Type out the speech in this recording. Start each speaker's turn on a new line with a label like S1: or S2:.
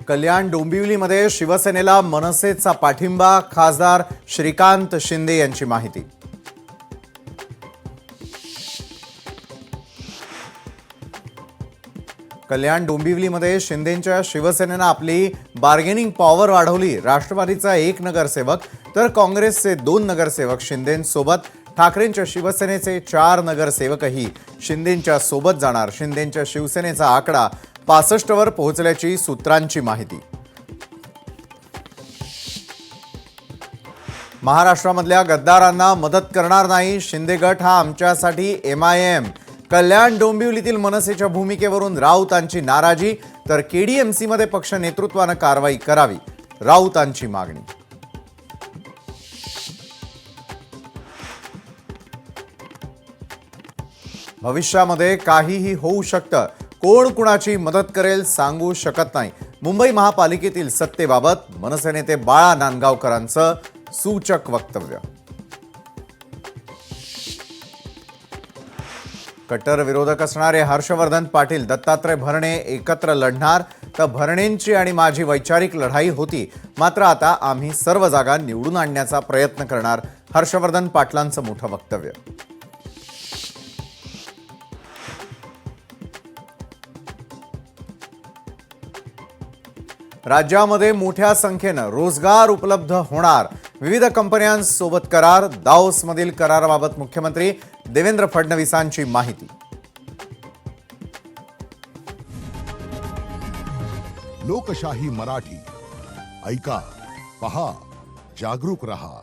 S1: कल्याण डोंबिवलीमध्ये शिवसेनेला मनसेचा पाठिंबा, खासदार श्रीकांत शिंदे यांची माहिती। कल्याण डोंबिवलीमध्ये शिंदेंच्या शिवसेनेने आपली बार्गेनिंग पॉवर वाढवली। राष्ट्रवादीचा 1 नगरसेवक तर काँग्रेसचे 2 नगरसेवक शिंदेंसोबत, ठाकरेंच्या शिवसेनेचे 4 नगरसेवकही शिंदेंच्या सोबत जाणार। शिंदेंच्या शिवसेनेचा आकडा 65 वर पोहोचल्याची सूत्रांची माहिती। महाराष्ट्रामधल्या गद्दारांना मदत करणार नाही, शिंदे गट हा आमच्यासाठी MIM। कल्याण डोंबिवलीतील मनसेच्या भूमिकेवरून राऊतांची नाराजी, तर KDMC मध्ये पक्ष नेतृत्वाने कारवाई करावी, राऊतांची मागणी। भविष्यामध्ये काहीही होऊ शकतं, कोण कुणाची मदत करेल सांगू शकत नाही। मुंबई महापालिकेतील सत्तेबाबत मनसे नेते बाळा नांदगावकरांचं सूचक वक्तव्य। कट्टर विरोधक असणारे हर्षवर्धन पाटील, दत्तात्रय भरणे एकत्र लढणार, तर भरणेंची आणि माझी वैचारिक लढाई होती, मात्र आता आम्ही सर्व जागा निवडून आणण्याचा प्रयत्न करणार, हर्षवर्धन पाटलांचं मोठं वक्तव्य। राज्यामध्ये मोठ्या संख्येने रोजगार उपलब्ध होणार, विविध कंपन्यांसोबत करार, दाओसमधील कराराबाबत मुख्यमंत्री देवेंद्र फडणवीसांची माहिती।
S2: लोकशाही मराठी ऐका, पहा, जागरूक रहा।